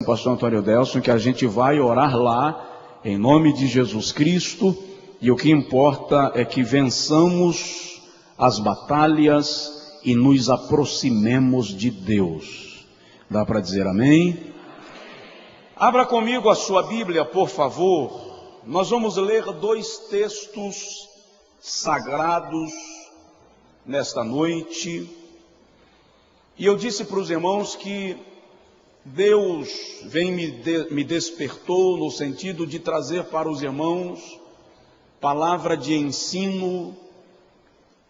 pastor Antônio Delson, que a gente vai orar lá, em nome de Jesus Cristo, e o que importa é que vençamos as batalhas e nos aproximemos de Deus. Dá para dizer amém? Abra comigo a sua Bíblia, por favor. Nós vamos ler 2 textos sagrados nesta noite. E eu disse para os irmãos que Deus me despertou no sentido de trazer para os irmãos palavra de ensino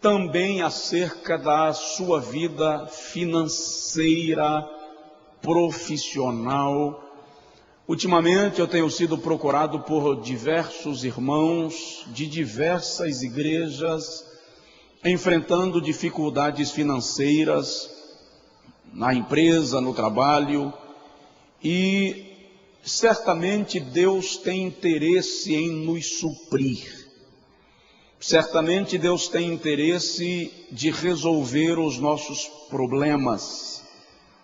também acerca da sua vida financeira, profissional. Ultimamente eu tenho sido procurado por diversos irmãos de diversas igrejas enfrentando dificuldades financeiras na empresa, no trabalho, e certamente Deus tem interesse em nos suprir. Certamente Deus tem interesse de resolver os nossos problemas,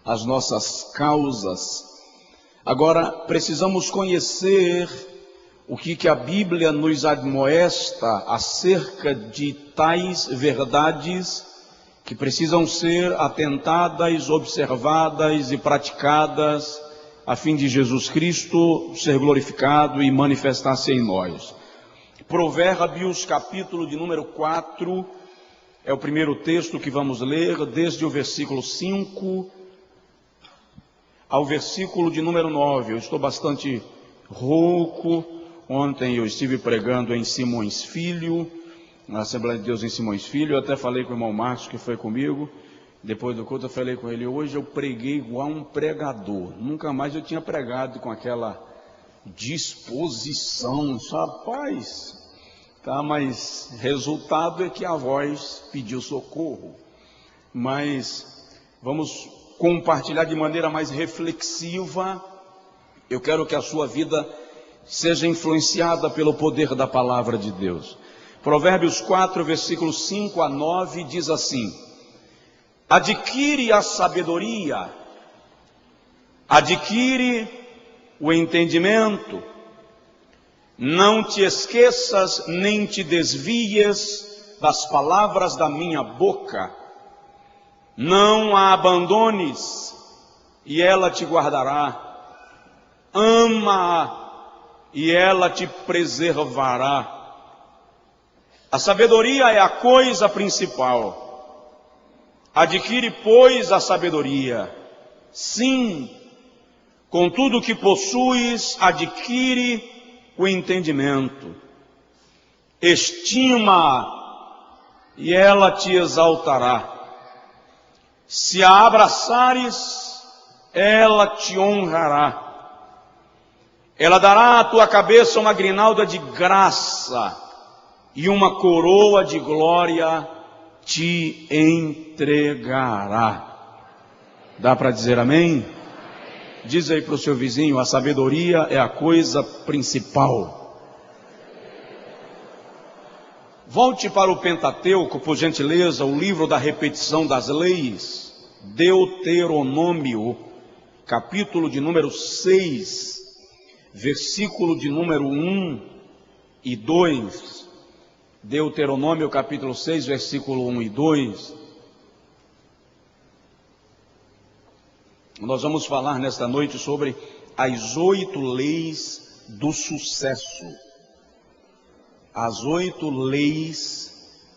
as nossas causas. Agora, precisamos conhecer o que a Bíblia nos admoesta acerca de tais verdades que precisam ser atentadas, observadas e praticadas, a fim de Jesus Cristo ser glorificado e manifestar-se em nós. Provérbios, capítulo de número 4, é o primeiro texto que vamos ler, desde o versículo 5 ao versículo de número 9. Eu estou bastante rouco. Ontem eu estive pregando em Simões Filho, na Assembleia de Deus em Simões Filho. Eu até falei com o irmão Marcos, que foi comigo. Depois do culto eu falei com ele: hoje eu preguei igual um pregador. Nunca mais eu tinha pregado com aquela disposição, rapaz. Tá, mas resultado é que a voz pediu socorro. Mas vamos compartilhar de maneira mais reflexiva. Eu quero que a sua vida seja influenciada pelo poder da palavra de Deus. Provérbios 4, versículos 5 a 9, diz assim: adquire a sabedoria, adquire o entendimento, não te esqueças nem te desvies das palavras da minha boca, não a abandones e ela te guardará, ama-a e ela te preservará. A sabedoria é a coisa principal. Adquire, pois, a sabedoria. Sim, com tudo que possuis, adquire o entendimento. Estima e ela te exaltará. Se a abraçares, ela te honrará. Ela dará à tua cabeça uma grinalda de graça, e uma coroa de glória te entregará. Dá para dizer amém? Diz aí para o seu vizinho: a sabedoria é a coisa principal. Volte para o Pentateuco, por gentileza, o livro da repetição das leis, Deuteronômio, capítulo de número 6, versículo de número 1 e 2. Deuteronômio capítulo 6, versículo 1 e 2. Nós vamos falar nesta noite sobre as 8 leis do sucesso. As 8 leis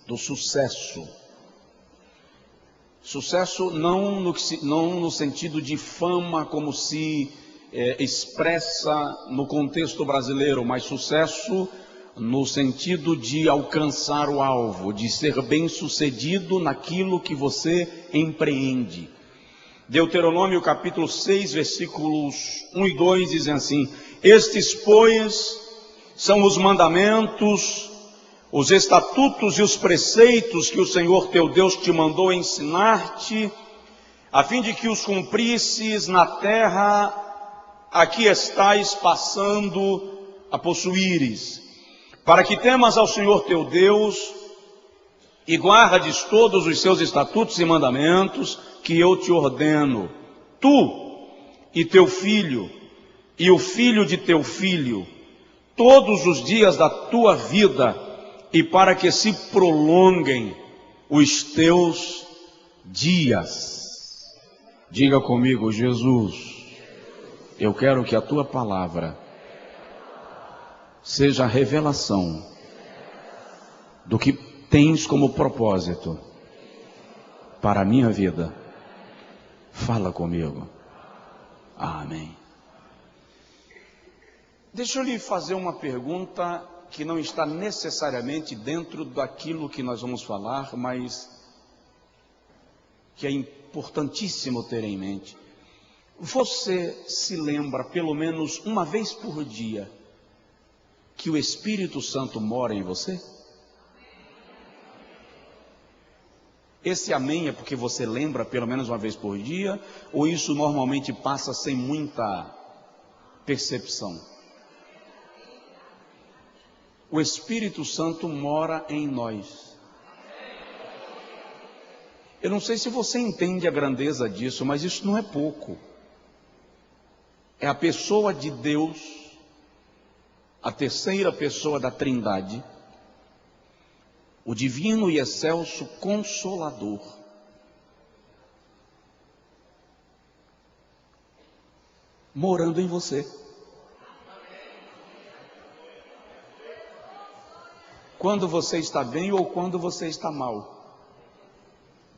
do sucesso. Sucesso não no sentido de fama como se expressa no contexto brasileiro, mas sucesso no sentido de alcançar o alvo, de ser bem-sucedido naquilo que você empreende. Deuteronômio capítulo 6, versículos 1 e 2 dizem assim: estes, pois, são os mandamentos, os estatutos e os preceitos que o Senhor teu Deus te mandou ensinar-te, a fim de que os cumprisses na terra a que estais passando a possuíres, para que temas ao Senhor teu Deus e guardes todos os seus estatutos e mandamentos que eu te ordeno, tu e teu filho, e o filho de teu filho todos os dias da tua vida, e para que se prolonguem os teus dias. Diga comigo: Jesus, eu quero que a tua palavra seja a revelação do que tens como propósito para a minha vida. Fala comigo. Amém. Deixa eu lhe fazer uma pergunta que não está necessariamente dentro daquilo que nós vamos falar, mas que é importantíssimo ter em mente. Você se lembra, pelo menos uma vez por dia, que o Espírito Santo mora em você? Esse amém é porque você lembra pelo menos uma vez por dia, ou isso normalmente passa sem muita percepção? O Espírito Santo mora em nós. Eu não sei se você entende a grandeza disso, mas isso não é pouco. É a pessoa de Deus, a terceira pessoa da Trindade, o divino e excelso Consolador, morando em você. Quando você está bem ou quando você está mal,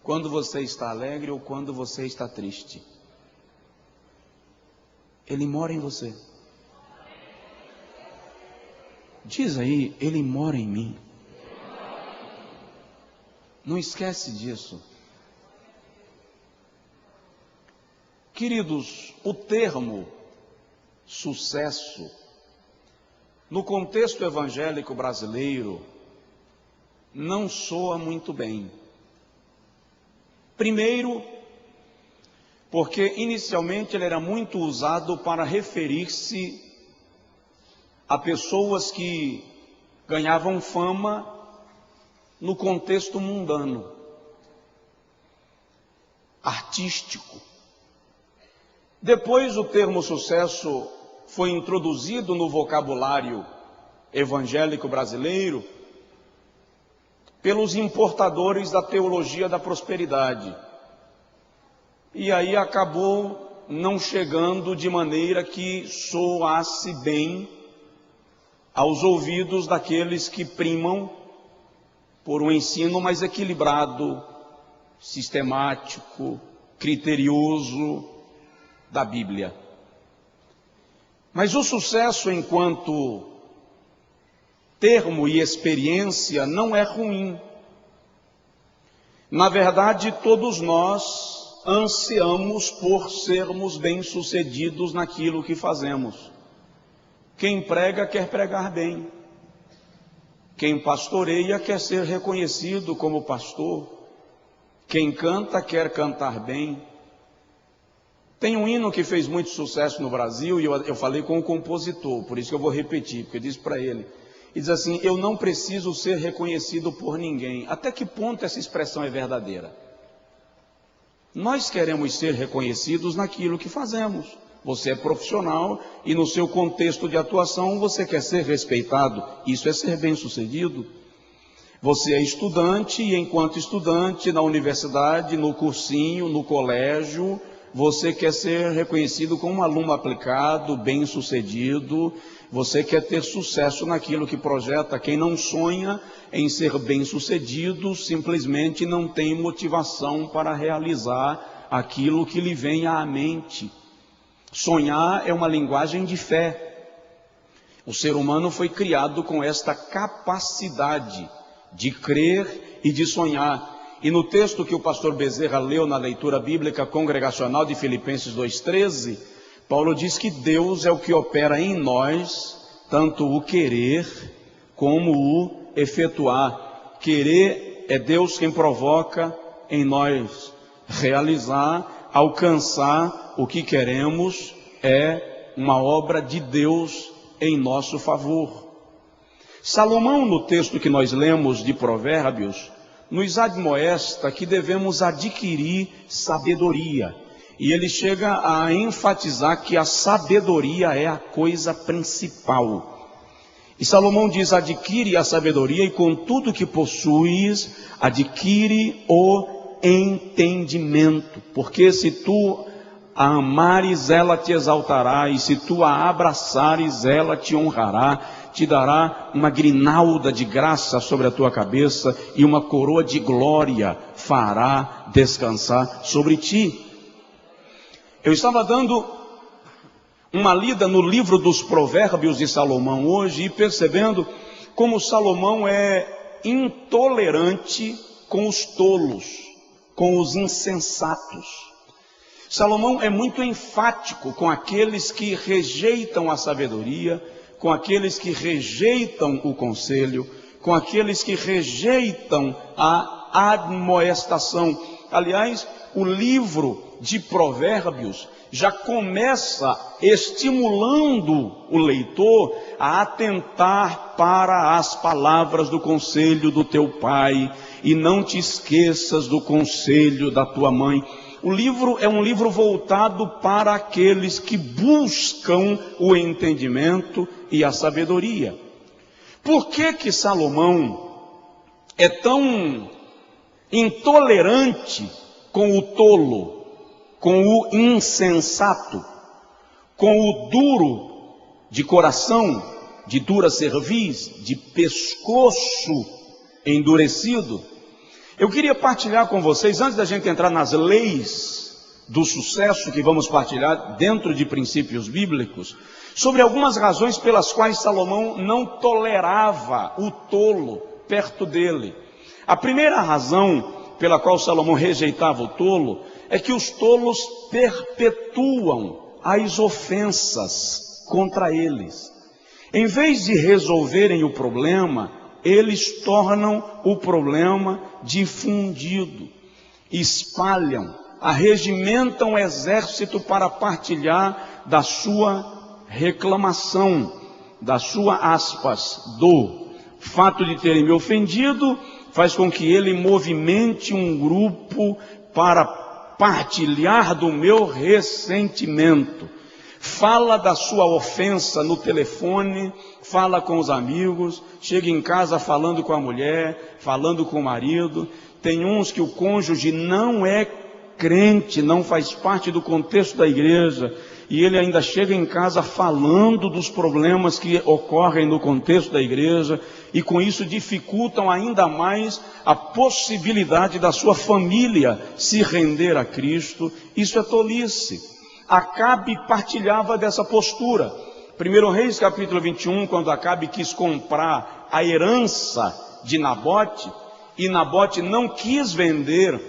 quando você está alegre ou quando você está triste, Ele mora em você. Diz aí: Ele mora em mim. Não esquece disso. Queridos, o termo sucesso, no contexto evangélico brasileiro, não soa muito bem. Primeiro, porque inicialmente ele era muito usado para referir-se a pessoas que ganhavam fama no contexto mundano, artístico. Depois o termo sucesso foi introduzido no vocabulário evangélico brasileiro pelos importadores da teologia da prosperidade. E aí acabou não chegando de maneira que soasse bem aos ouvidos daqueles que primam por um ensino mais equilibrado, sistemático, criterioso da Bíblia. Mas o sucesso enquanto termo e experiência não é ruim. Na verdade, todos nós ansiamos por sermos bem-sucedidos naquilo que fazemos. Quem prega quer pregar bem. Quem pastoreia quer ser reconhecido como pastor. Quem canta quer cantar bem. Tem um hino que fez muito sucesso no Brasil, e eu falei com o compositor, por isso que eu vou repetir, porque eu disse para ele, e diz assim: eu não preciso ser reconhecido por ninguém. Até que ponto essa expressão é verdadeira? Nós queremos ser reconhecidos naquilo que fazemos. Você é profissional e no seu contexto de atuação você quer ser respeitado. Isso é ser bem-sucedido. Você é estudante e enquanto estudante na universidade, no cursinho, no colégio, você quer ser reconhecido como um aluno aplicado, bem-sucedido. Você quer ter sucesso naquilo que projeta. Quem não sonha em ser bem-sucedido simplesmente não tem motivação para realizar aquilo que lhe vem à mente. Sonhar é uma linguagem de fé. O ser humano foi criado com esta capacidade de crer e de sonhar. E no texto que o pastor Bezerra leu na leitura bíblica congregacional de Filipenses 2,13, Paulo diz que Deus é o que opera em nós, tanto o querer como o efetuar. Querer é Deus quem provoca em nós. Realizar, alcançar o que queremos é uma obra de Deus em nosso favor. Salomão, no texto que nós lemos de Provérbios, nos admoesta que devemos adquirir sabedoria. E ele chega a enfatizar que a sabedoria é a coisa principal. E Salomão diz: adquire a sabedoria e com tudo que possuis, adquire o entendimento. Porque se tu a amares, ela te exaltará, e se tu a abraçares, ela te honrará, te dará uma grinalda de graça sobre a tua cabeça, e uma coroa de glória fará descansar sobre ti. Eu estava dando uma lida no livro dos Provérbios de Salomão hoje e percebendo como Salomão é intolerante com os tolos, com os insensatos. Salomão é muito enfático com aqueles que rejeitam a sabedoria, com aqueles que rejeitam o conselho, com aqueles que rejeitam a admoestação. Aliás, o livro de Provérbios já começa estimulando o leitor a atentar para as palavras do conselho do teu pai, e não te esqueças do conselho da tua mãe. O livro é um livro voltado para aqueles que buscam o entendimento e a sabedoria. Por que Salomão é tão intolerante com o tolo, com o insensato, com o duro de coração, de dura cerviz, de pescoço endurecido? Eu queria partilhar com vocês, antes da gente entrar nas leis do sucesso que vamos partilhar dentro de princípios bíblicos, sobre algumas razões pelas quais Salomão não tolerava o tolo perto dele. A primeira razão pela qual Salomão rejeitava o tolo é que os tolos perpetuam as ofensas contra eles. Em vez de resolverem o problema, eles tornam o problema difundido, espalham, arregimentam o exército para partilhar da sua reclamação, da sua aspas, dor. O fato de terem me ofendido faz com que ele movimente um grupo para partilhar do meu ressentimento. Fala da sua ofensa no telefone, fala com os amigos, chega em casa falando com a mulher, falando com o marido. Tem uns que o cônjuge não é crente, não faz parte do contexto da igreja, e ele ainda chega em casa falando dos problemas que ocorrem no contexto da igreja, e com isso dificultam ainda mais a possibilidade da sua família se render a Cristo. Isso é tolice. Acabe partilhava dessa postura. 1 Reis capítulo 21, quando Acabe quis comprar a herança de Nabote, e Nabote não quis vender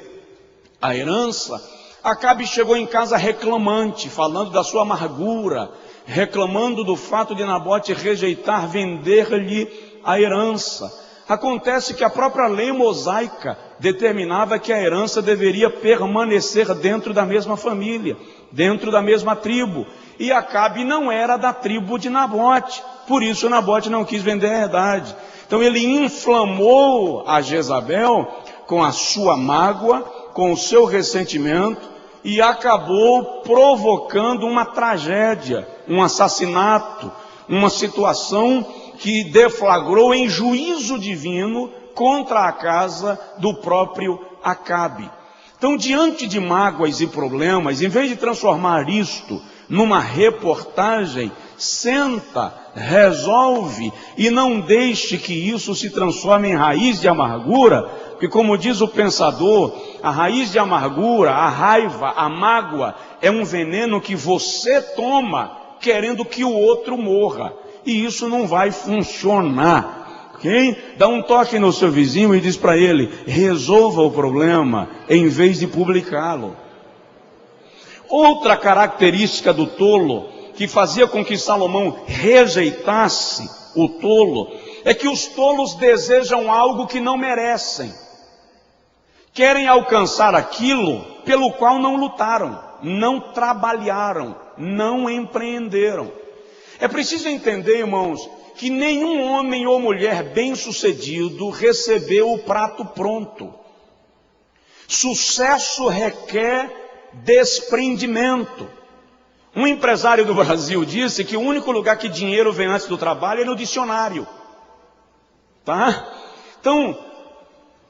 a herança, Acabe chegou em casa reclamante, falando da sua amargura, reclamando do fato de Nabote rejeitar vender-lhe a herança. Acontece que a própria lei mosaica determinava que a herança deveria permanecer dentro da mesma família, dentro da mesma tribo. E Acabe não era da tribo de Nabote, por isso Nabote não quis vender a herdade. Então ele inflamou a Jezabel com a sua mágoa, com o seu ressentimento, e acabou provocando uma tragédia, um assassinato, uma situação que deflagrou em juízo divino contra a casa do próprio Acabe. Então, diante de mágoas e problemas, em vez de transformar isto numa reportagem, senta, resolve e não deixe que isso se transforme em raiz de amargura, porque como diz o pensador, a raiz de amargura, a raiva, a mágoa, é um veneno que você toma querendo que o outro morra. E isso não vai funcionar, ok? Dá um toque no seu vizinho e diz para ele, resolva o problema em vez de publicá-lo. Outra característica do tolo, que fazia com que Salomão rejeitasse o tolo, é que os tolos desejam algo que não merecem. Querem alcançar aquilo pelo qual não lutaram, não trabalharam, não empreenderam. É preciso entender, irmãos, que nenhum homem ou mulher bem-sucedido recebeu o prato pronto. Sucesso requer desprendimento. Um empresário do Brasil disse que o único lugar que dinheiro vem antes do trabalho é no dicionário. Tá? Então,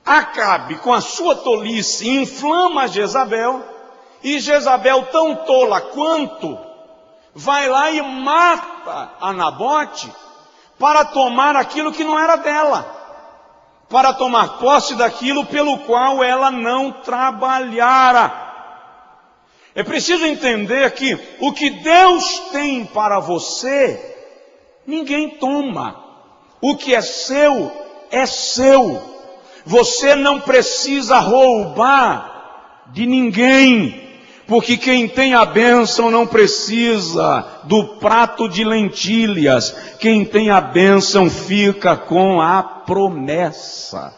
Acabe com a sua tolice inflama Jezabel, e Jezabel, tão tola quanto, vai lá e mata a Nabote para tomar aquilo que não era dela, para tomar posse daquilo pelo qual ela não trabalhara. É preciso entender que o que Deus tem para você, ninguém toma. O que é seu, é seu. Você não precisa roubar de ninguém, porque quem tem a bênção não precisa do prato de lentilhas. Quem tem a bênção fica com a promessa.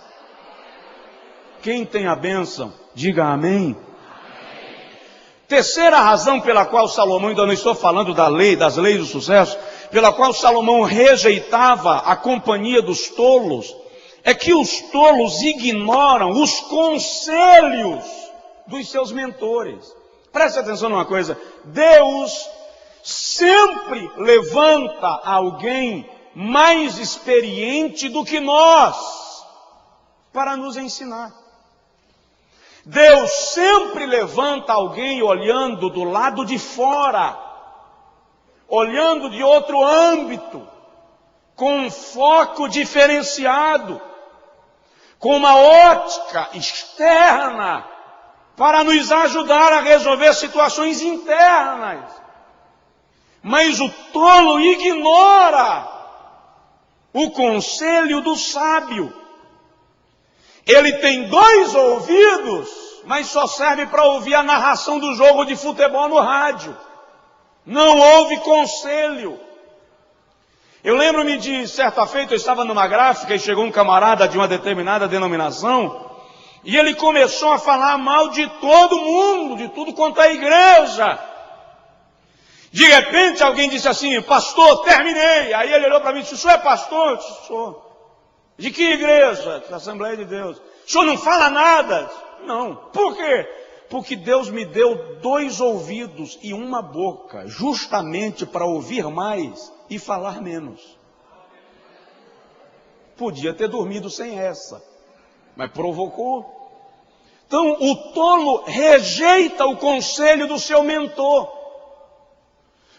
Quem tem a bênção, diga amém. Terceira razão pela qual Salomão, ainda não estou falando das leis do sucesso, pela qual Salomão rejeitava a companhia dos tolos, é que os tolos ignoram os conselhos dos seus mentores. Preste atenção numa coisa: Deus sempre levanta alguém mais experiente do que nós para nos ensinar. Deus sempre levanta alguém olhando do lado de fora, olhando de outro âmbito, com um foco diferenciado, com uma ótica externa, para nos ajudar a resolver situações internas. Mas o tolo ignora o conselho do sábio. Ele tem 2 ouvidos, mas só serve para ouvir a narração do jogo de futebol no rádio. Não ouve conselho. Eu lembro-me de certa feita, eu estava numa gráfica e chegou um camarada de uma determinada denominação, e ele começou a falar mal de todo mundo, de tudo quanto é igreja. De repente alguém disse assim: pastor, terminei. Aí ele olhou para mim e disse: o senhor é pastor? Eu disse: sou. De que igreja? Da Assembleia de Deus. O senhor não fala nada? Não. Por quê? Porque Deus me deu 2 ouvidos e uma boca, justamente para ouvir mais e falar menos. Podia ter dormido sem essa, mas provocou. Então o tolo rejeita o conselho do seu mentor.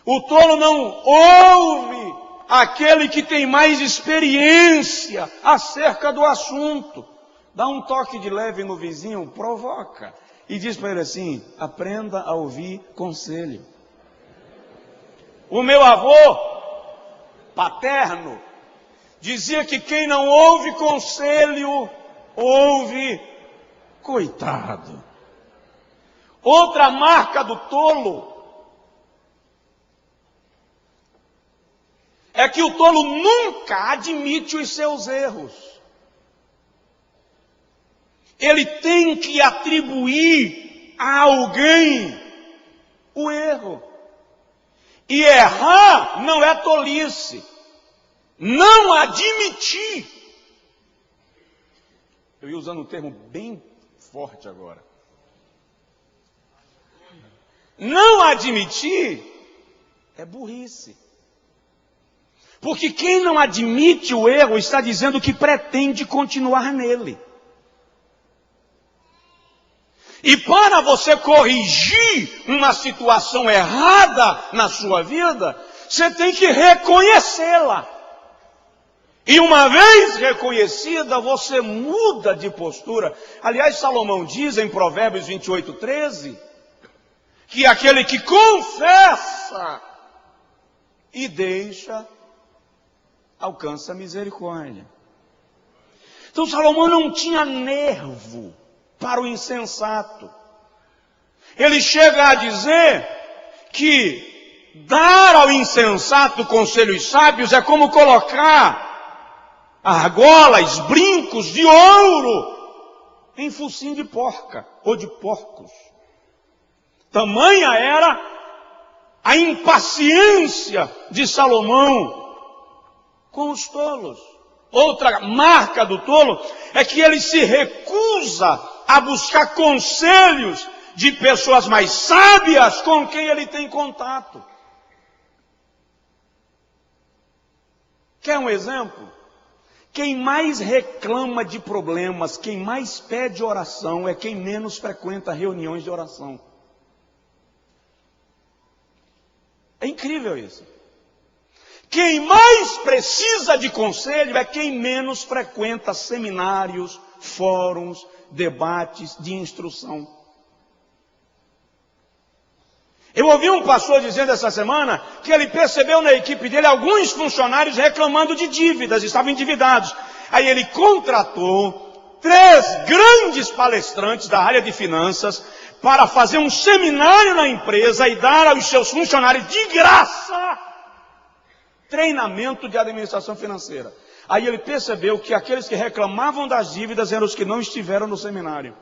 O tolo não ouve aquele que tem mais experiência acerca do assunto. Dá um toque de leve no vizinho, provoca. E diz para ele assim: aprenda a ouvir conselho. O meu avô paterno dizia que quem não ouve conselho, ouve coitado. Outra marca do tolo é que o tolo nunca admite os seus erros. Ele tem que atribuir a alguém o erro. E errar não é tolice. Não admitir. Eu ia usando um termo bem forte agora. Não admitir é burrice. Porque quem não admite o erro está dizendo que pretende continuar nele. E para você corrigir uma situação errada na sua vida, você tem que reconhecê-la. E uma vez reconhecida, você muda de postura. Aliás, Salomão diz em Provérbios 28:13, que aquele que confessa e deixa, alcança misericórdia. Então Salomão não tinha nervo para o insensato. Ele chega a dizer que dar ao insensato conselhos sábios é como colocar argolas, brincos de ouro em focinho de porca ou de porcos. Tamanha era a impaciência de Salomão com os tolos. Outra marca do tolo é que ele se recusa a buscar conselhos de pessoas mais sábias com quem ele tem contato. Quer um exemplo? Quem mais reclama de problemas, quem mais pede oração, é quem menos frequenta reuniões de oração. É incrível isso. Quem mais precisa de conselho é quem menos frequenta seminários, fóruns, debates de instrução. Eu ouvi um pastor dizendo essa semana que ele percebeu na equipe dele alguns funcionários reclamando de dívidas, estavam endividados. Aí ele contratou 3 grandes palestrantes da área de finanças para fazer um seminário na empresa e dar aos seus funcionários de graça treinamento de administração financeira. Aí ele percebeu que aqueles que reclamavam das dívidas eram os que não estiveram no seminário.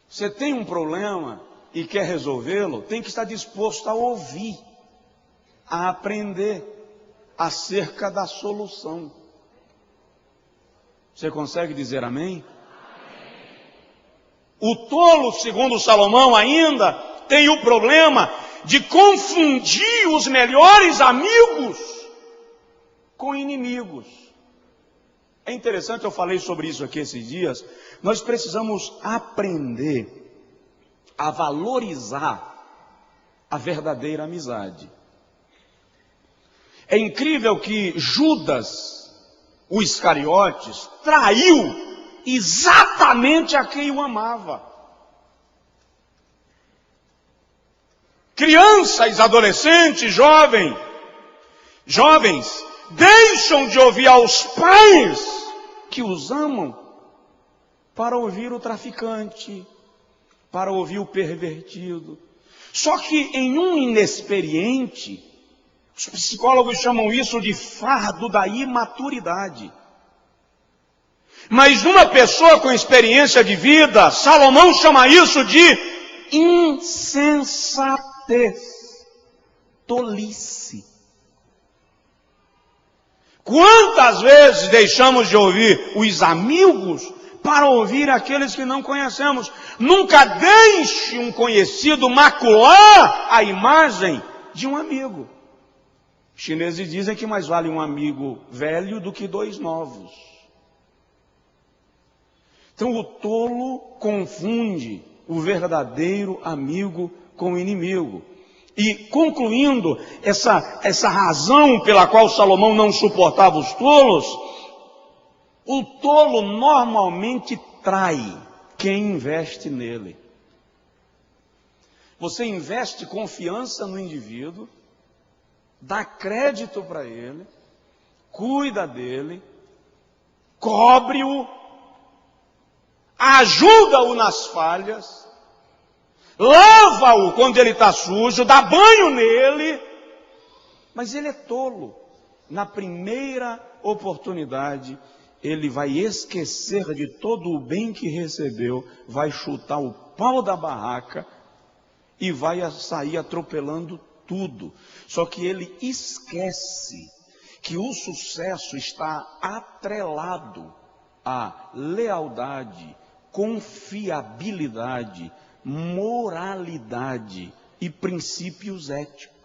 Você tem um problema e quer resolvê-lo, tem que estar disposto a ouvir, a aprender acerca da solução. Você consegue dizer amém? O tolo, segundo Salomão, ainda tem o problema de confundir os melhores amigos com inimigos. É interessante, eu falei sobre isso aqui esses dias. Nós precisamos aprender a valorizar a verdadeira amizade. É incrível que Judas, o Iscariotes, traiu exatamente a quem o amava. Crianças, adolescentes, jovens, deixam de ouvir aos pais que os amam para ouvir o traficante, para ouvir o pervertido. Só que em um inexperiente, os psicólogos chamam isso de fardo da imaturidade. Mas numa pessoa com experiência de vida, Salomão chama isso de insensatez, tolice. Quantas vezes deixamos de ouvir os amigos para ouvir aqueles que não conhecemos? Nunca deixe um conhecido macular a imagem de um amigo. Os chineses dizem que mais vale um amigo velho do que 2 novos. Então o tolo confunde o verdadeiro amigo com o inimigo. E concluindo essa razão pela qual Salomão não suportava os tolos, o tolo normalmente trai quem investe nele. Você investe confiança no indivíduo, dá crédito para ele, cuida dele, cobre-o, ajuda-o nas falhas, lava-o quando ele está sujo, dá banho nele, mas ele é tolo. Na primeira oportunidade, ele vai esquecer de todo o bem que recebeu, vai chutar o pau da barraca e vai sair atropelando tudo. Só que ele esquece que o sucesso está atrelado à lealdade, confiabilidade, moralidade e princípios éticos.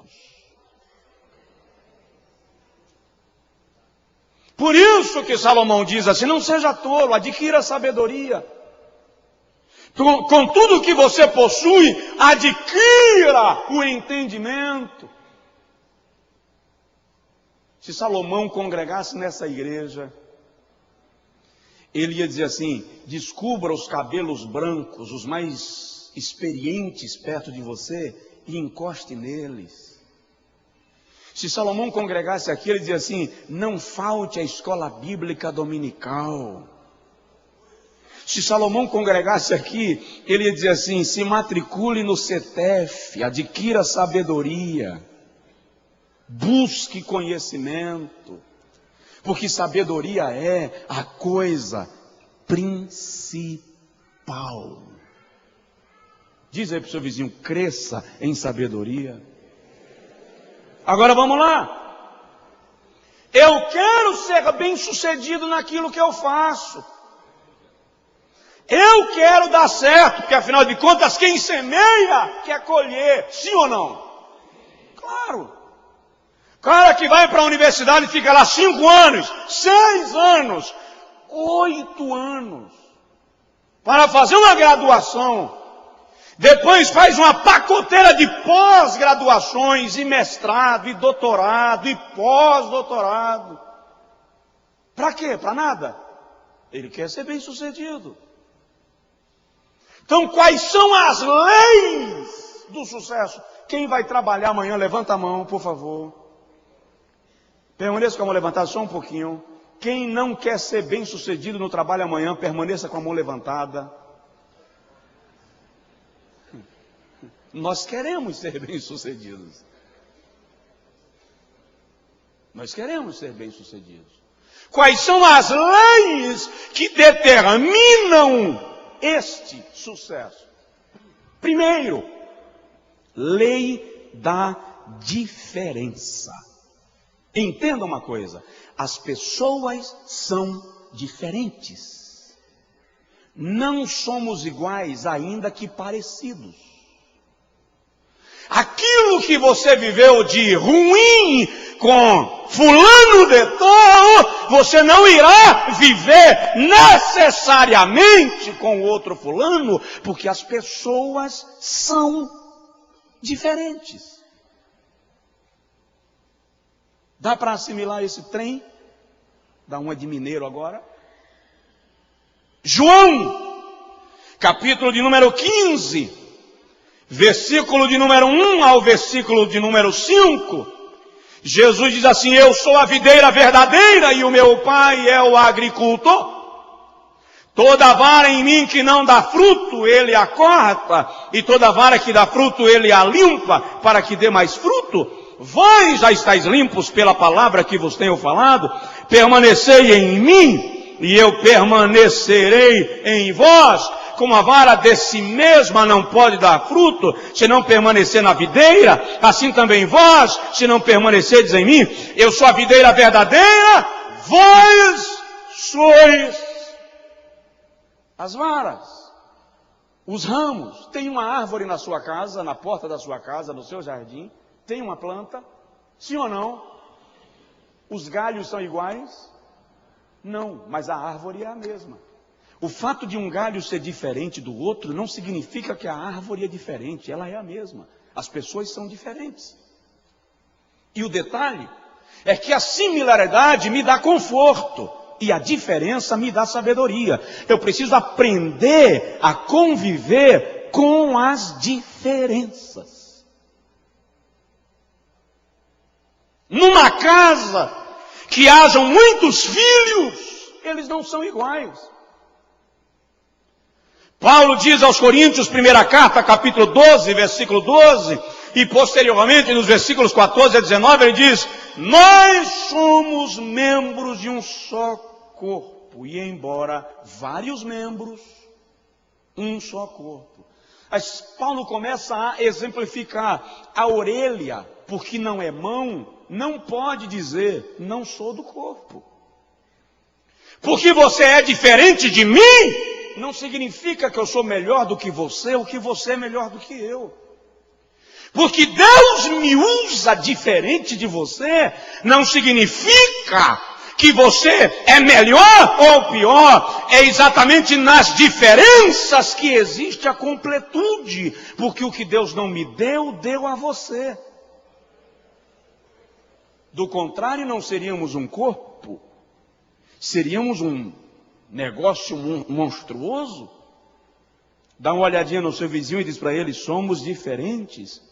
Por isso que Salomão diz assim: não seja tolo, adquira sabedoria. Com tudo que você possui, adquira o entendimento. Se Salomão congregasse nessa igreja, ele ia dizer assim: descubra os cabelos brancos, os mais experientes perto de você, e encoste neles. Se Salomão congregasse aqui, ele dizia assim: não falte à escola bíblica dominical. Se Salomão congregasse aqui, ele ia dizer assim: se matricule no CETEF, adquira sabedoria, busque conhecimento, porque sabedoria é a coisa principal. Diz aí para o seu vizinho: cresça em sabedoria. Agora vamos lá. Eu quero ser bem sucedido naquilo que eu faço. Eu quero dar certo, porque afinal de contas, quem semeia quer colher, sim ou não? Claro. O cara que vai para a universidade fica lá 5 anos, 6 anos, 8 anos, para fazer uma graduação. Depois faz uma pacoteira de pós-graduações, e mestrado, e doutorado, e pós-doutorado. Para quê? Para nada. Ele quer ser bem-sucedido. Então, quais são as leis do sucesso? Quem vai trabalhar amanhã, levanta a mão, por favor. Permaneça com a mão levantada só um pouquinho. Quem não quer ser bem-sucedido no trabalho amanhã, permaneça com a mão levantada. Nós queremos ser bem-sucedidos. Nós queremos ser bem-sucedidos. Quais são as leis que determinam este sucesso? Primeiro, lei da diferença. Entenda uma coisa, as pessoas são diferentes. Não somos iguais, ainda que parecidos. Aquilo que você viveu de ruim com fulano de tal, você não irá viver necessariamente com outro fulano, porque as pessoas são diferentes. Dá para assimilar esse trem? Dá uma de mineiro agora. João, capítulo de número 15, versículo de número 1 ao versículo de número 5, Jesus diz assim: eu sou a videira verdadeira e o meu pai é o agricultor. Toda vara em mim que não dá fruto, ele a corta, e toda vara que dá fruto, ele a limpa, para que dê mais fruto. Vós já estáis limpos pela palavra que vos tenho falado. Permanecei em mim, e eu permanecerei em vós. Como a vara de si mesma não pode dar fruto, se não permanecer na videira, assim também vós, se não permanecerdes em mim. Eu sou a videira verdadeira, vós sois as varas, os ramos. Tem uma árvore na sua casa, na porta da sua casa, no seu jardim, tem uma planta, sim ou não? Os galhos são iguais? Não, mas a árvore é a mesma. O fato de um galho ser diferente do outro não significa que a árvore é diferente, ela é a mesma. As pessoas são diferentes. E o detalhe é que a similaridade me dá conforto e a diferença me dá sabedoria. Eu preciso aprender a conviver com as diferenças. Numa casa que hajam muitos filhos, eles não são iguais. Paulo diz aos Coríntios, primeira carta, capítulo 12, versículo 12, e posteriormente nos versículos 14 a 19, ele diz: nós somos membros de um só corpo, e embora vários membros, um só corpo. Mas Paulo começa a exemplificar a orelha, porque não é mão, não pode dizer, não sou do corpo. Porque você é diferente de mim, não significa que eu sou melhor do que você, ou que você é melhor do que eu. Porque Deus me usa diferente de você, não significa que você é melhor ou pior. É exatamente nas diferenças que existe a completude. Porque o que Deus não me deu, deu a você. Do contrário, não seríamos um corpo. Seríamos um negócio monstruoso. Dá uma olhadinha no seu vizinho e diz para ele: somos diferentes.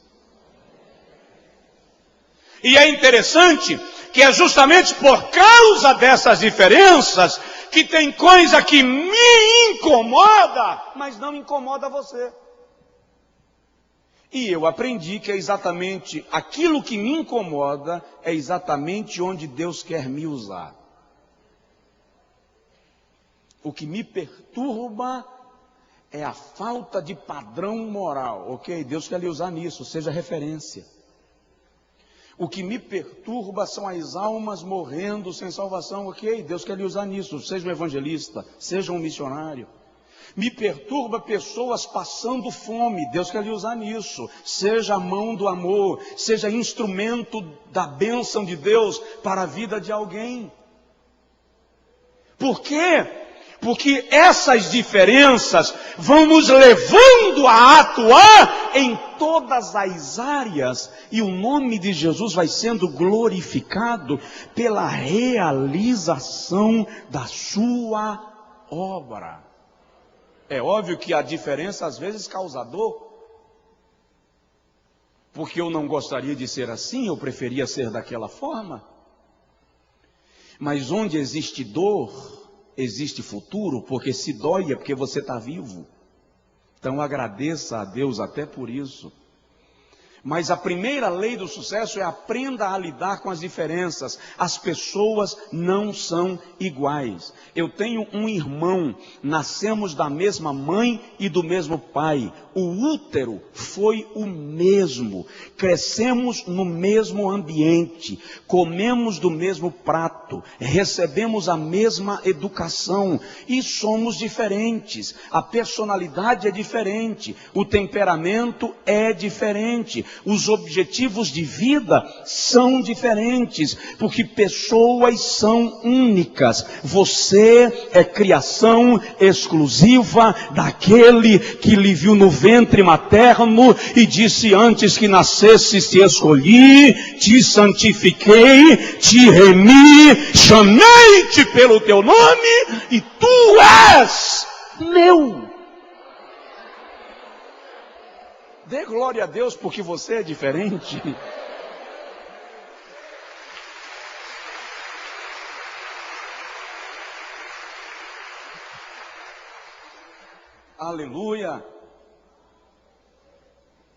E é interessante que é justamente por causa dessas diferenças que tem coisa que me incomoda, mas não incomoda você. E eu aprendi que é exatamente aquilo que me incomoda, é exatamente onde Deus quer me usar. O que me perturba é a falta de padrão moral. Ok, Deus quer lhe usar nisso, seja referência. O que me perturba são as almas morrendo sem salvação. Ok, Deus quer lhe usar nisso, seja um evangelista, seja um missionário. Me perturba pessoas passando fome. Deus quer lhe usar nisso. Seja a mão do amor, seja instrumento da bênção de Deus para a vida de alguém. Por quê? Porque essas diferenças vão nos levando a atuar em todas as áreas. E o nome de Jesus vai sendo glorificado pela realização da sua obra. É óbvio que a diferença às vezes causa dor. Porque eu não gostaria de ser assim, eu preferia ser daquela forma. Mas onde existe dor, existe futuro, porque se dói é porque você está vivo. Então agradeça a Deus até por isso. Mas a primeira lei do sucesso é aprenda a lidar com as diferenças. As pessoas não são iguais. Eu tenho um irmão, nascemos da mesma mãe e do mesmo pai. O útero foi o mesmo. Crescemos no mesmo ambiente. Comemos do mesmo prato. Recebemos a mesma educação. E somos diferentes. A personalidade é diferente. O temperamento é diferente. Os objetivos de vida são diferentes, porque pessoas são únicas. Você é criação exclusiva daquele que lhe viu no ventre materno e disse: antes que nascesse te escolhi, te santifiquei, te remi, chamei-te pelo teu nome e tu és meu. Dê glória a Deus porque você é diferente. Aleluia.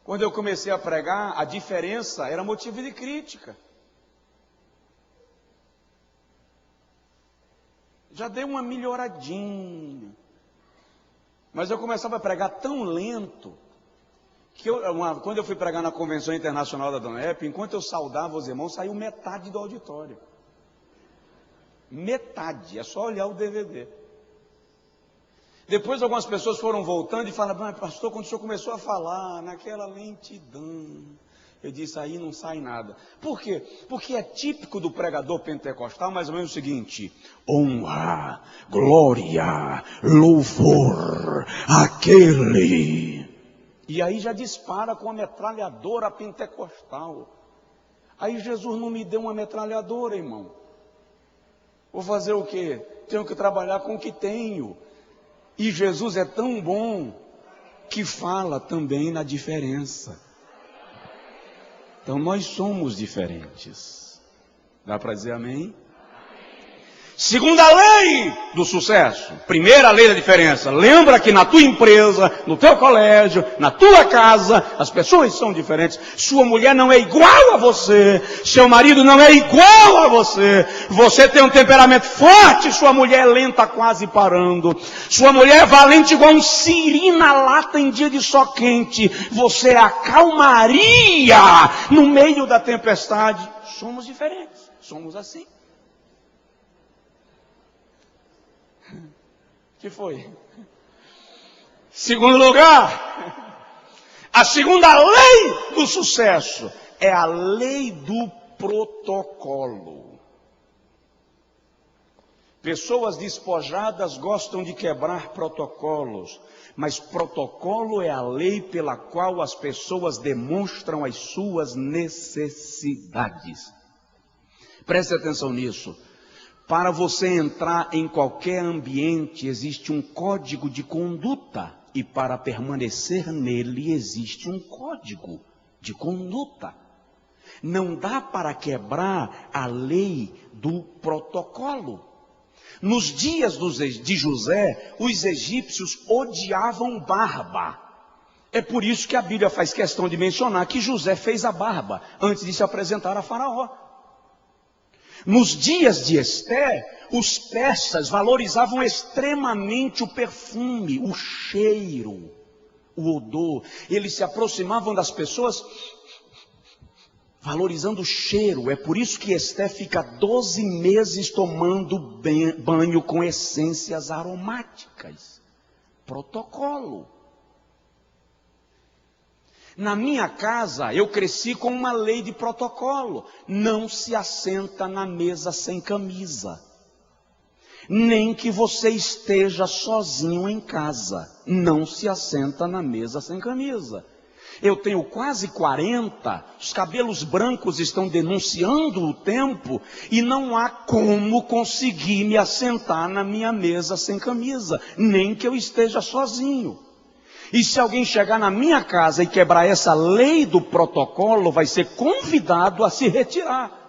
Quando eu comecei a pregar, a diferença era motivo de crítica. Já dei uma melhoradinha. Mas eu começava a pregar tão lento, que quando eu fui pregar na Convenção Internacional da DONEP, enquanto eu saudava os irmãos, saiu metade do auditório. Metade, é só olhar o DVD. Depois algumas pessoas foram voltando e falaram: mas pastor, quando o senhor começou a falar, naquela lentidão, eu disse: aí não sai nada. Por quê? Porque é típico do pregador pentecostal mais ou menos o seguinte: honra, glória, louvor, aquele... E aí já dispara com a metralhadora pentecostal. Aí Jesus não me deu uma metralhadora, irmão. Vou fazer o quê? Tenho que trabalhar com o que tenho. E Jesus é tão bom que fala também na diferença. Então nós somos diferentes. Dá para dizer amém? Segunda lei do sucesso. Primeira lei da diferença. Lembra que na tua empresa, no teu colégio, na tua casa, as pessoas são diferentes. Sua mulher não é igual a você. Seu marido não é igual a você. Você tem um temperamento forte, sua mulher é lenta quase parando. Sua mulher é valente igual um siri na lata em dia de sol quente. Você é a calmaria no meio da tempestade. Somos diferentes. Somos assim. Que foi? Segundo lugar, a segunda lei do sucesso é a lei do protocolo. Pessoas despojadas gostam de quebrar protocolos, mas protocolo é a lei pela qual as pessoas demonstram as suas necessidades. Preste atenção nisso. Para você entrar em qualquer ambiente, existe um código de conduta. E para permanecer nele, existe um código de conduta. Não dá para quebrar a lei do protocolo. Nos dias de José, os egípcios odiavam barba. É por isso que a Bíblia faz questão de mencionar que José fez a barba antes de se apresentar a Faraó. Nos dias de Esté, os persas valorizavam extremamente o perfume, o cheiro, o odor. Eles se aproximavam das pessoas valorizando o cheiro. É por isso que Esté fica 12 meses tomando banho com essências aromáticas. protocolo. Na minha casa, eu cresci com uma lei de protocolo. Não se assenta na mesa sem camisa. Nem que você esteja sozinho em casa. Não se assenta na mesa sem camisa. Eu tenho quase 40, os cabelos brancos estão denunciando o tempo e não há como conseguir me assentar na minha mesa sem camisa, nem que eu esteja sozinho. E se alguém chegar na minha casa e quebrar essa lei do protocolo, vai ser convidado a se retirar.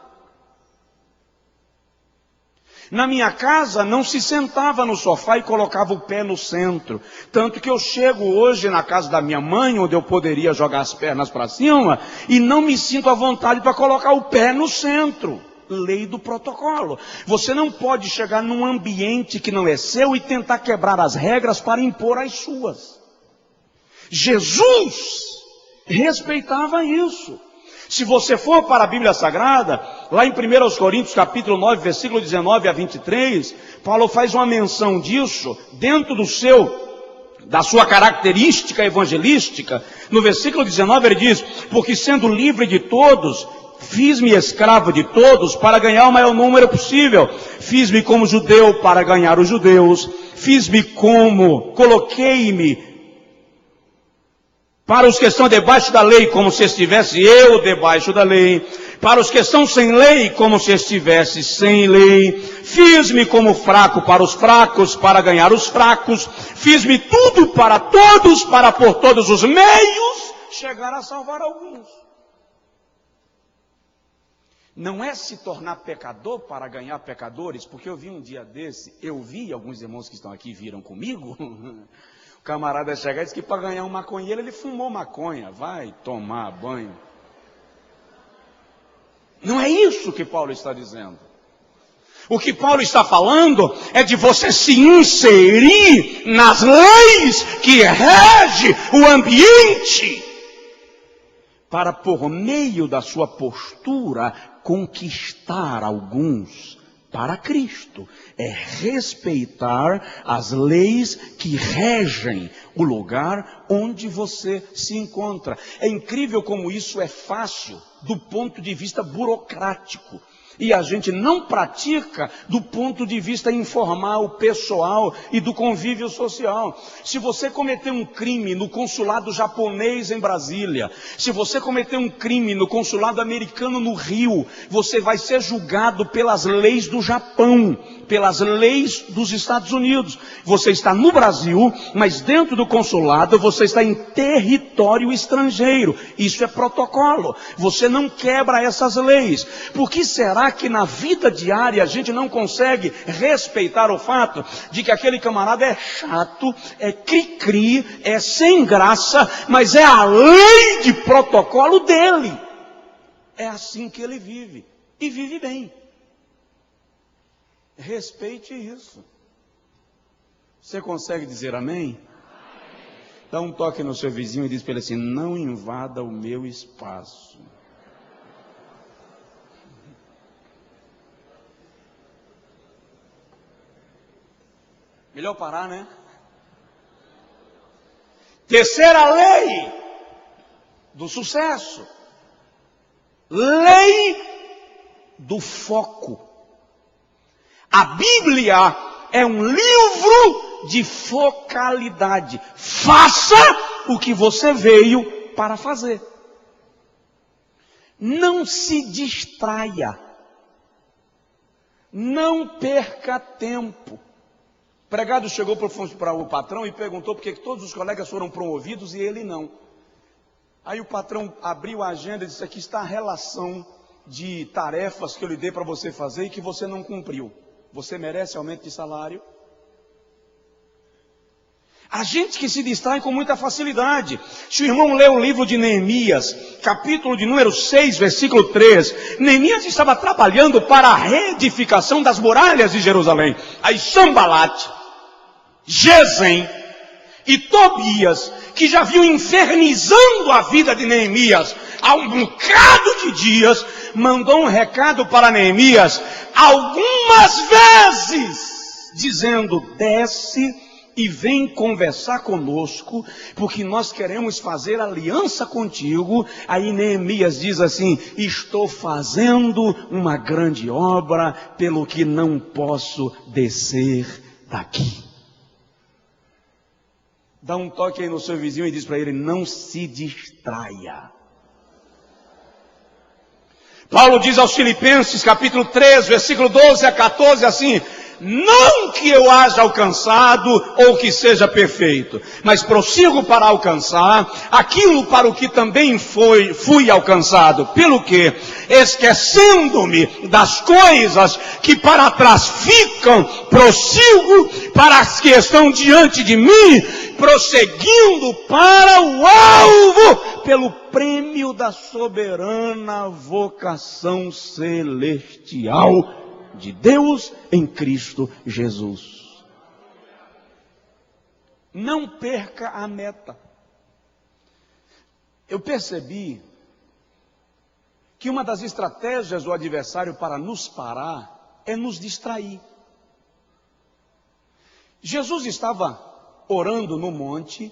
Na minha casa não se sentava no sofá e colocava o pé no centro. Tanto que eu chego hoje na casa da minha mãe, onde eu poderia jogar as pernas para cima, e não me sinto à vontade para colocar o pé no centro. Lei do protocolo. Você não pode chegar num ambiente que não é seu e tentar quebrar as regras para impor as suas. Jesus respeitava isso. Se você for para a Bíblia Sagrada, lá em 1 Coríntios capítulo 9, versículo 19 a 23, Paulo faz uma menção disso dentro da sua característica evangelística. No versículo 19 ele diz: porque sendo livre de todos, fiz-me escravo de todos para ganhar o maior número possível. Fiz-me como judeu para ganhar os judeus. Coloquei-me para os que estão debaixo da lei, como se estivesse eu debaixo da lei. Para os que estão sem lei, como se estivesse sem lei. Fiz-me como fraco para os fracos, para ganhar os fracos. Fiz-me tudo para todos, para por todos os meios chegar a salvar alguns. Não é se tornar pecador para ganhar pecadores, porque eu vi um dia desse, alguns irmãos que estão aqui viram comigo, o camarada chegar e disse que para ganhar um maconheiro ele fumou maconha, vai tomar banho. Não é isso que Paulo está dizendo. O que Paulo está falando é de você se inserir nas leis que regem o ambiente, para por meio da sua postura conquistar alguns para Cristo. É respeitar as leis que regem o lugar onde você se encontra. É incrível como isso é fácil do ponto de vista burocrático. E a gente não pratica do ponto de vista informal, pessoal e do convívio social. Se você cometer um crime no consulado japonês em Brasília, se você cometer um crime no consulado americano no Rio, você vai ser julgado pelas leis do Japão, pelas leis dos Estados Unidos. Você está no Brasil, mas dentro do consulado você está em território estrangeiro. Isso é protocolo. Você não quebra essas leis. Por que será que na vida diária a gente não consegue respeitar o fato de que aquele camarada é chato, é cri-cri, é sem graça, mas é a lei de protocolo dele? É assim que ele vive. E vive bem. Respeite isso. Você consegue dizer amém? Dá um toque no seu vizinho e diz para ele assim: não invada o meu espaço. Melhor parar, né? Terceira lei do sucesso. Lei do foco. A Bíblia é um livro de focalidade. Faça o que você veio para fazer. Não se distraia. Não perca tempo. O empregado chegou para o patrão e perguntou por que todos os colegas foram promovidos e ele não. Aí o patrão abriu a agenda e disse: aqui está a relação de tarefas que eu lhe dei para você fazer e que você não cumpriu. Você merece aumento de salário? A gente que se distrai com muita facilidade. Se o irmão lê o livro de Neemias, capítulo de número 6, versículo 3, Neemias estava trabalhando para a reedificação das muralhas de Jerusalém. Aí Sanbalate, Gesem e Tobias, que já vinham infernizando a vida de Neemias há um bocado de dias, mandou um recado para Neemias algumas vezes, dizendo: desce e vem conversar conosco, porque nós queremos fazer aliança contigo. Aí Neemias diz assim: estou fazendo uma grande obra, pelo que não posso descer daqui. Dá um toque aí no seu vizinho e diz para ele: não se distraia. Paulo diz aos Filipenses, capítulo 3, versículo 12 a 14, assim: não que eu haja alcançado ou que seja perfeito, mas prossigo para alcançar aquilo para o que também fui alcançado. Pelo que, esquecendo-me das coisas que para trás ficam, prossigo para as que estão diante de mim, prosseguindo para o alvo, pelo prêmio da soberana vocação celestial de Deus em Cristo Jesus. Não perca a meta. Eu percebi que uma das estratégias do adversário para nos parar é nos distrair. Jesus estava orando no monte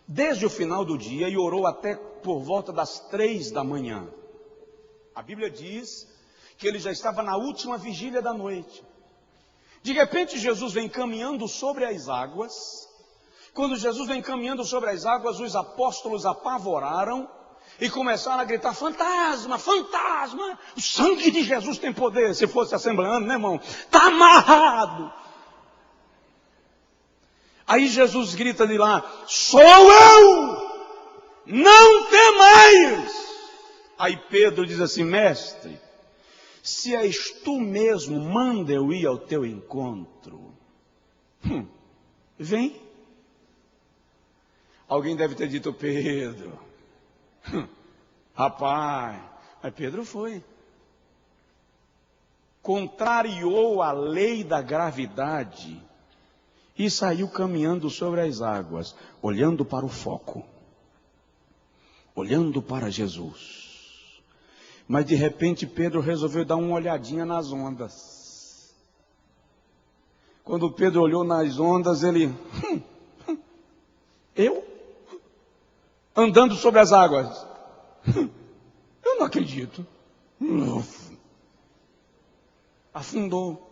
desde o final do dia e orou até por volta das 3 da manhã. A Bíblia diz que ele já estava na última vigília da noite. De repente Jesus vem caminhando sobre as águas. Quando Jesus vem caminhando sobre as águas, os apóstolos apavoraram e começaram a gritar: fantasma, fantasma, o sangue de Jesus tem poder. Se fosse assembleando, né, irmão? Está amarrado. Aí Jesus grita de lá: sou eu, não temais. Aí Pedro diz assim: mestre, se és tu mesmo, manda eu ir ao teu encontro. Vem. Alguém deve ter dito: Pedro, rapaz, mas Pedro foi. Contrariou a lei da gravidade e saiu caminhando sobre as águas, olhando para o foco, olhando para Jesus. Mas de repente Pedro resolveu dar uma olhadinha nas ondas. Quando Pedro olhou nas ondas, ele: eu? Andando sobre as águas? Eu não acredito. Afundou.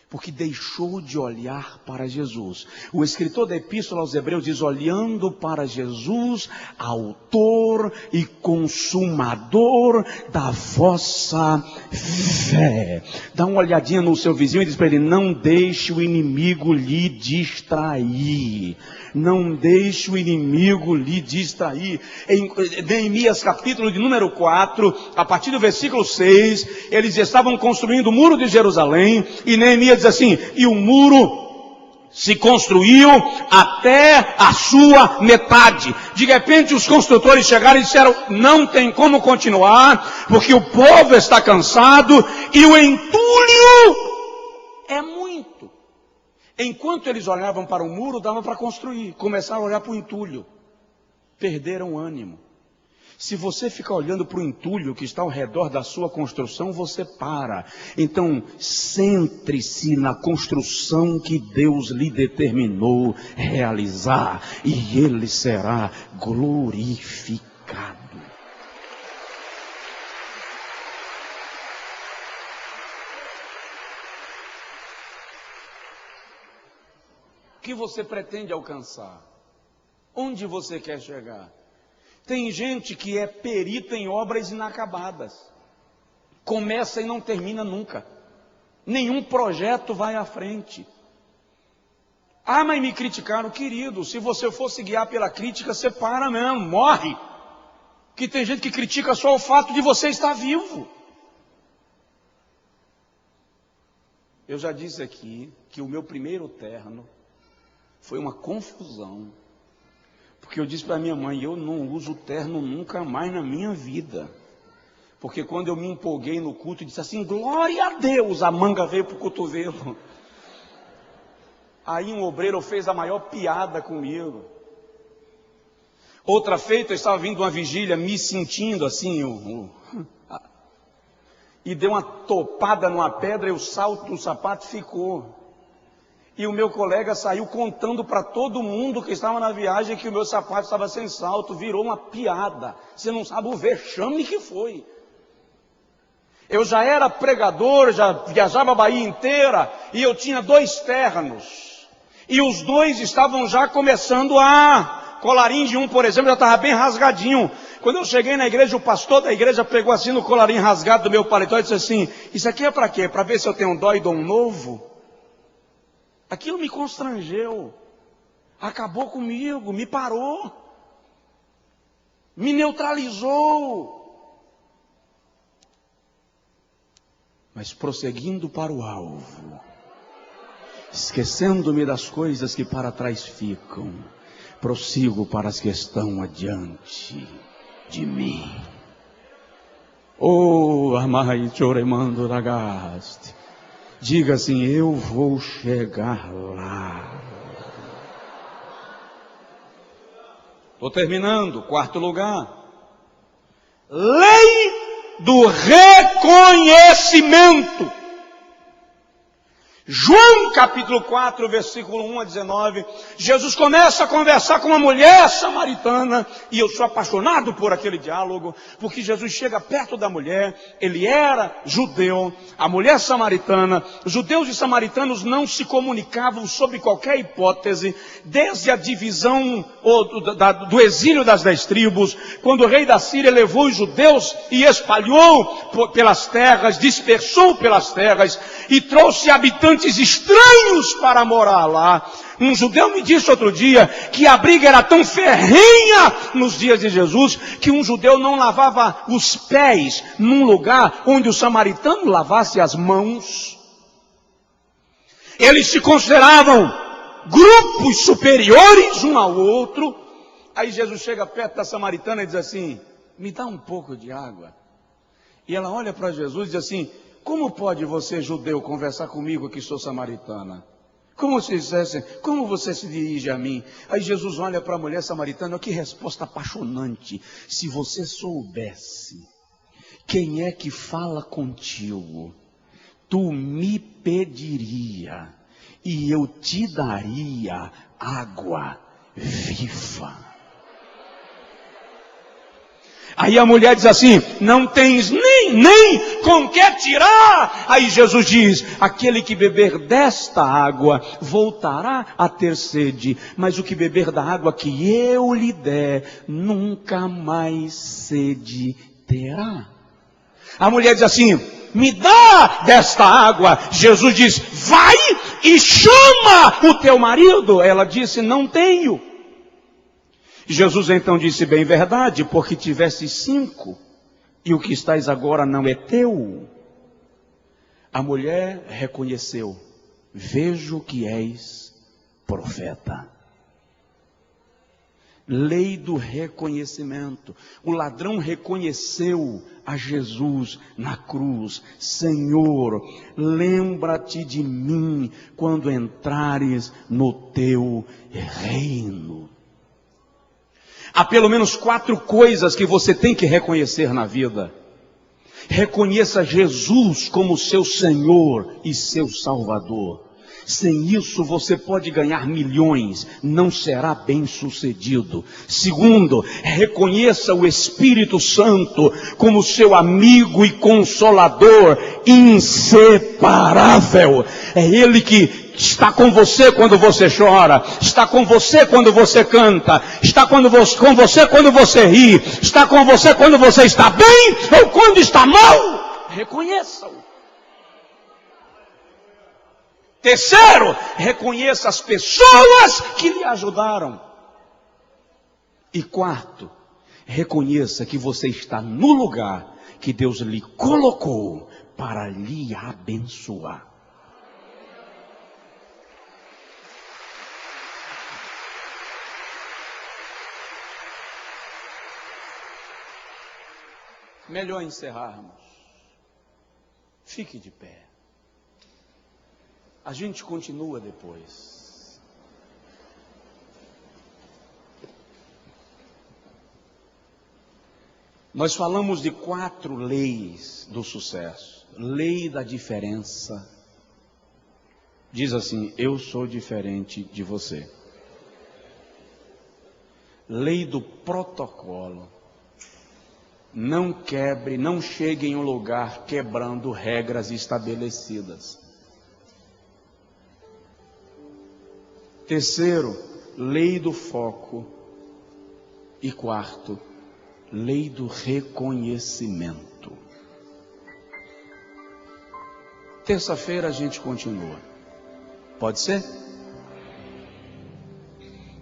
Porque deixou de olhar para Jesus. O escritor da Epístola aos Hebreus diz: olhando para Jesus, autor e consumador da vossa fé. Dá uma olhadinha no seu vizinho e diz para ele: não deixe o inimigo lhe distrair. Não deixe o inimigo lhe distrair. Em Neemias capítulo de número 4, a partir do versículo 6, eles estavam construindo o muro de Jerusalém, e Neemias diz assim: e o muro se construiu até a sua metade. De repente os construtores chegaram e disseram: não tem como continuar, porque o povo está cansado e o entulho é muito. Enquanto eles olhavam para o muro, dava para construir. Começaram a olhar para o entulho. Perderam o ânimo. Se você ficar olhando para o entulho que está ao redor da sua construção, você para. Então, centre-se na construção que Deus lhe determinou realizar, e Ele será glorificado. O que você pretende alcançar? Onde você quer chegar? Tem gente que é perita em obras inacabadas. Começa e não termina nunca. Nenhum projeto vai à frente. Ah, mas me criticaram. Querido, se você for se guiar pela crítica, você para mesmo, morre. Que tem gente que critica só o fato de você estar vivo. Eu já disse aqui que o meu primeiro terno foi uma confusão, porque eu disse para minha mãe: eu não uso terno nunca mais na minha vida, porque quando eu me empolguei no culto e disse assim: glória a Deus, a manga veio para o cotovelo. Aí um obreiro fez a maior piada comigo. Outra feita, eu estava vindo de uma vigília, me sentindo assim, e deu uma topada numa pedra, e o salto do sapato ficou. E o meu colega saiu contando para todo mundo que estava na viagem que o meu sapato estava sem salto, virou uma piada. Você não sabe o vexame que foi. Eu já era pregador, já viajava a Bahia inteira, e eu tinha 2 ternos. E os 2 estavam já começando colarinho de um, por exemplo, já estava bem rasgadinho. Quando eu cheguei na igreja, o pastor da igreja pegou assim no colarinho rasgado do meu paletó e disse assim: isso aqui é para quê? Para ver se eu tenho dó e dou um novo? Aquilo me constrangeu, acabou comigo, me parou, me neutralizou. Mas prosseguindo para o alvo, esquecendo-me das coisas que para trás ficam, prossigo para as que estão adiante de mim. Oh, amai choremando ragaste. Diga assim: eu vou chegar lá. Estou terminando. 4º lugar. Lei do reconhecimento. João capítulo 4, versículo 1 a 19, Jesus começa a conversar com uma mulher samaritana, e eu sou apaixonado por aquele diálogo, porque Jesus chega perto da mulher, ele era judeu, a mulher samaritana, judeus e samaritanos não se comunicavam sob qualquer hipótese, desde a divisão do exílio das 10 tribos, quando o rei da Síria levou os judeus e espalhou pelas terras, dispersou pelas terras, e trouxe habitantes estranhos para morar lá. Um judeu me disse outro dia que a briga era tão ferrenha nos dias de Jesus que um judeu não lavava os pés num lugar onde o samaritano lavasse as mãos. Eles se consideravam grupos superiores um ao outro. Aí Jesus chega perto da samaritana e diz assim: me dá um pouco de água. E ela olha para Jesus e diz assim: como pode você, judeu, conversar comigo que sou samaritana? Como você se dirige a mim? Aí Jesus olha para a mulher samaritana: que resposta apaixonante. Se você soubesse quem é que fala contigo, tu me pediria e eu te daria água viva. Aí a mulher diz assim: não tens nem com que tirar. Aí Jesus diz: aquele que beber desta água voltará a ter sede, mas o que beber da água que eu lhe der, nunca mais sede terá. A mulher diz assim: me dá desta água. Jesus diz: vai e chama o teu marido. Ela disse: não tenho. Jesus então disse: bem verdade, porque tiveste 5, e o que estás agora não é teu. A mulher reconheceu: vejo que és profeta. Lei do reconhecimento. O ladrão reconheceu a Jesus na cruz: Senhor, lembra-te de mim quando entrares no teu reino. Há pelo menos 4 coisas que você tem que reconhecer na vida. Reconheça Jesus como seu Senhor e seu Salvador. Sem isso você pode ganhar milhões, não será bem sucedido. Segundo, reconheça o Espírito Santo como seu amigo e consolador inseparável. É Ele que está com você quando você chora, está com você quando você canta, está com você quando você ri, está com você quando você está bem ou quando está mal. Reconheça-o. Terceiro, reconheça as pessoas que lhe ajudaram. E quarto, reconheça que você está no lugar que Deus lhe colocou para lhe abençoar. Melhor encerrarmos. Fique de pé. A gente continua depois. Nós falamos de 4 leis do sucesso. Lei da diferença. Diz assim: eu sou diferente de você. Lei do protocolo. Não quebre, não chegue em um lugar quebrando regras estabelecidas. Terceiro, lei do foco. E quarto, lei do reconhecimento. Terça-feira a gente continua. Pode ser?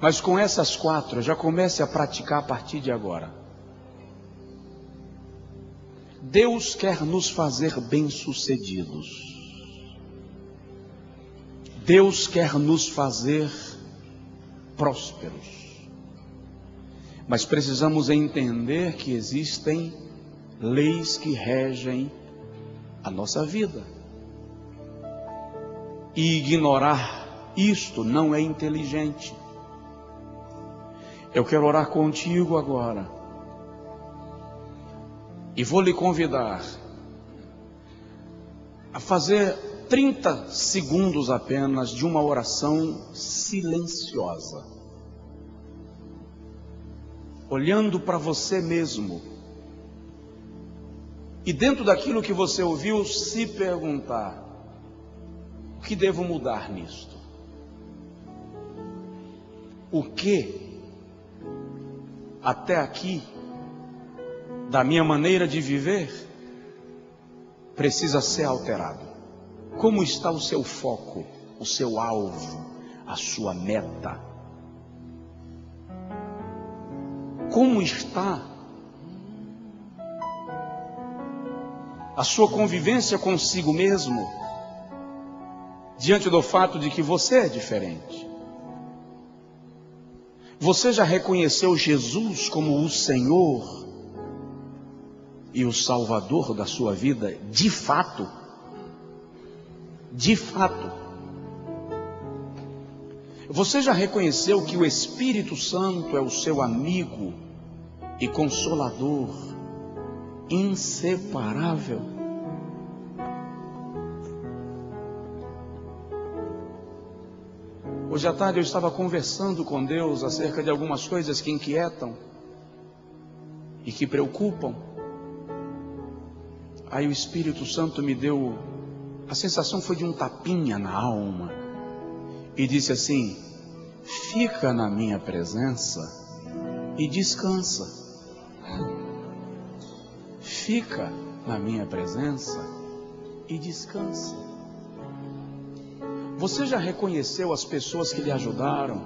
Mas com essas quatro, já comece a praticar a partir de agora. Deus quer nos fazer bem-sucedidos. Deus quer nos fazer prósperos. Mas precisamos entender que existem leis que regem a nossa vida. E ignorar isto não é inteligente. Eu quero orar contigo agora. E vou lhe convidar a fazer 30 segundos apenas de uma oração silenciosa. Olhando para você mesmo. E dentro daquilo que você ouviu, se perguntar: o que devo mudar nisto? O que até aqui da minha maneira de viver precisa ser alterado? Como está o seu foco, o seu alvo, a sua meta? Como está a sua convivência consigo mesmo, diante do fato de que você é diferente? Você já reconheceu Jesus como o Senhor e o Salvador da sua vida, de fato? De fato. Você já reconheceu que o Espírito Santo é o seu amigo e consolador inseparável? Hoje à tarde eu estava conversando com Deus acerca de algumas coisas que inquietam e que preocupam. Aí o Espírito Santo me deu, a sensação foi de um tapinha na alma, e disse assim: fica na minha presença e descansa. Fica na minha presença e descansa. Você já reconheceu as pessoas que lhe ajudaram,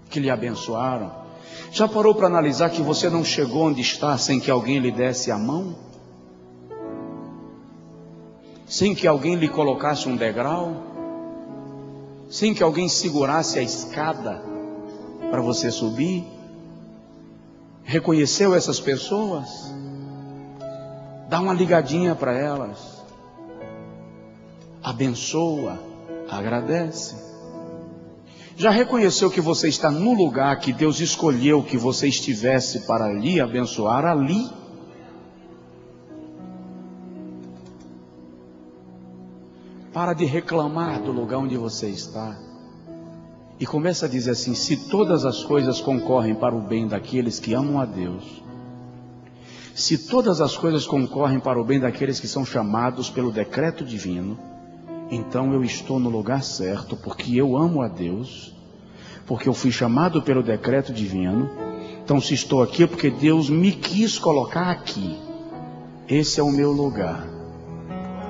que lhe abençoaram? Já parou para analisar que você não chegou onde está sem que alguém lhe desse a mão? Sem que alguém lhe colocasse um degrau? Sem que alguém segurasse a escada para você subir? Reconheceu essas pessoas? Dá uma ligadinha para elas. Abençoa, agradece. Já reconheceu que você está no lugar que Deus escolheu que você estivesse para lhe abençoar ali? Para de reclamar do lugar onde você está e começa a dizer assim: se todas as coisas concorrem para o bem daqueles que amam a Deus, se todas as coisas concorrem para o bem daqueles que são chamados pelo decreto divino, então eu estou no lugar certo, porque eu amo a Deus, porque eu fui chamado pelo decreto divino. Então se estou aqui é porque Deus me quis colocar aqui. Esse é o meu lugar.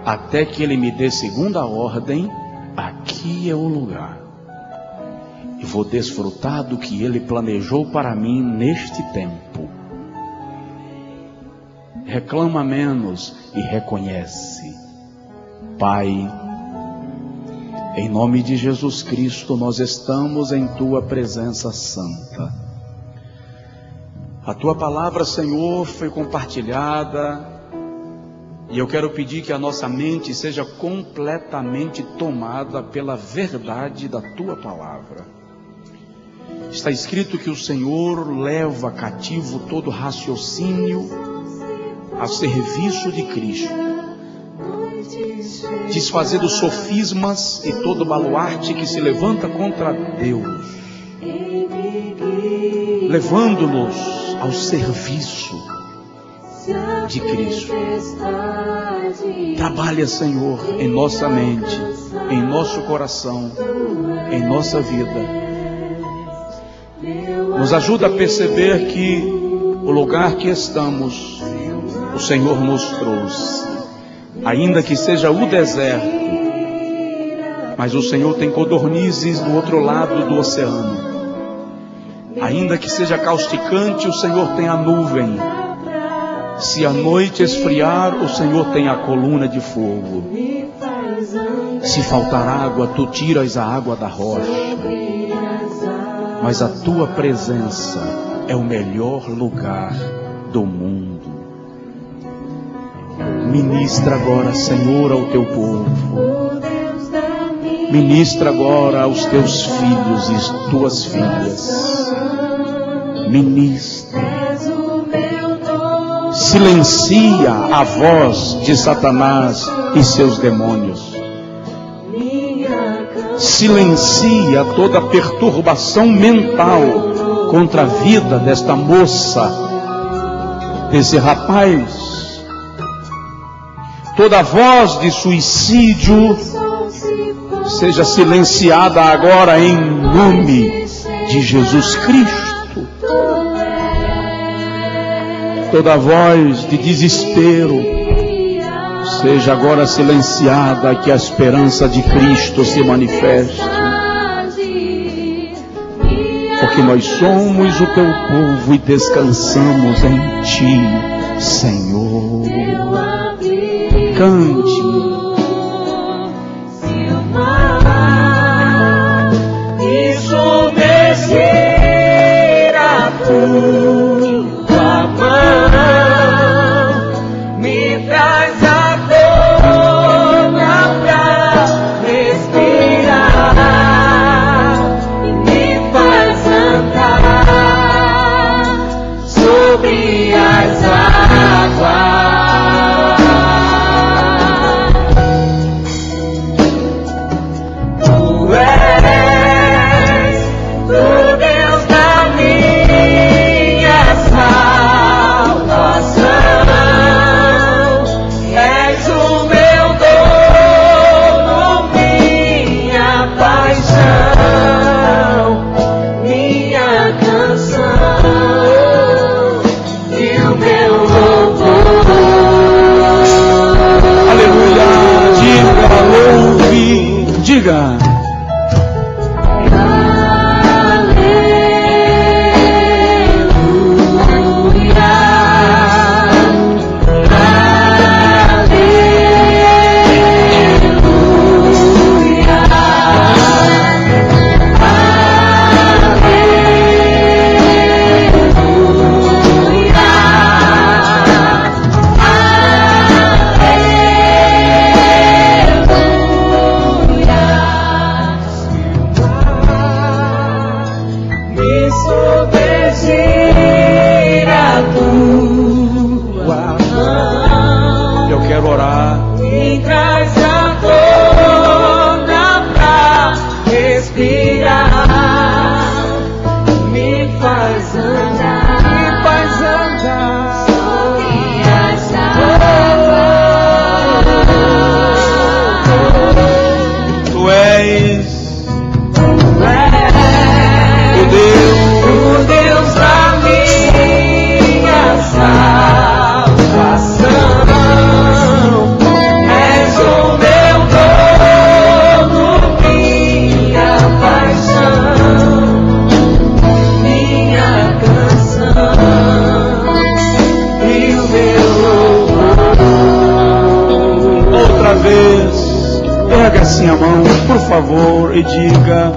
Até que Ele me dê segunda ordem, aqui é o lugar. E vou desfrutar do que Ele planejou para mim neste tempo. Reclama menos e reconhece. Pai, em nome de Jesus Cristo, nós estamos em Tua presença santa. A Tua palavra, Senhor, foi compartilhada. E eu quero pedir que a nossa mente seja completamente tomada pela verdade da Tua palavra. Está escrito que o Senhor leva cativo todo raciocínio a serviço de Cristo. desfazendo sofismas e todo baluarte que se levanta contra Deus, levando-nos ao serviço de Cristo. Trabalha, Senhor, em nossa mente, em nosso coração, em nossa vida. Nos ajuda a perceber que o lugar que estamos, o Senhor nos trouxe. Ainda que seja o deserto, mas o Senhor tem codornizes do outro lado do oceano. Ainda que seja causticante, o Senhor tem a nuvem. Se a noite esfriar, o Senhor tem a coluna de fogo. Se faltar água, tu tiras a água da rocha. Mas a tua presença é o melhor lugar do mundo. Ministra agora, Senhor, ao teu povo. Ministra agora aos teus filhos e tuas filhas. Ministra. Silencia a voz de Satanás e seus demônios. Silencia toda perturbação mental contra a vida desta moça, desse rapaz. Toda voz de suicídio seja silenciada agora em nome de Jesus Cristo. Toda voz de desespero seja agora silenciada, que a esperança de Cristo se manifeste. Porque nós somos o teu povo e descansamos em ti, Senhor. Cante. Isso descer a tua mão, me traz a forma pra respirar e me faz andar sobre as águas. Diga. Pega assim a mão, por favor, e diga: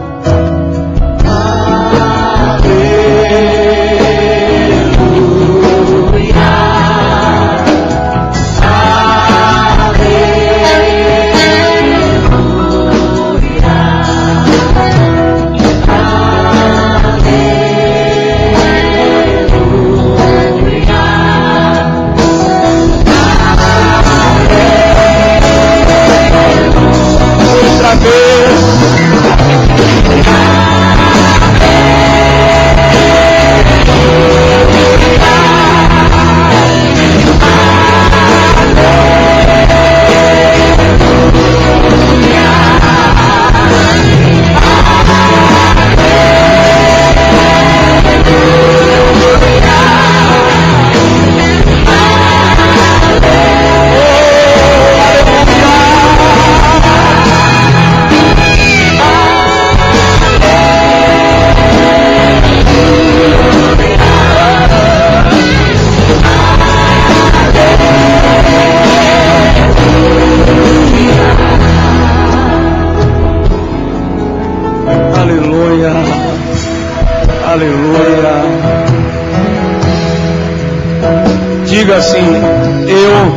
Eu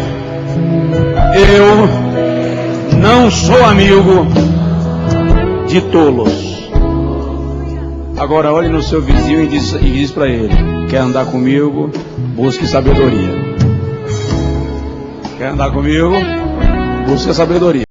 não sou amigo de tolos. Agora olhe no seu vizinho e diz para ele: quer andar comigo? Busque sabedoria. Quer andar comigo? Busque sabedoria.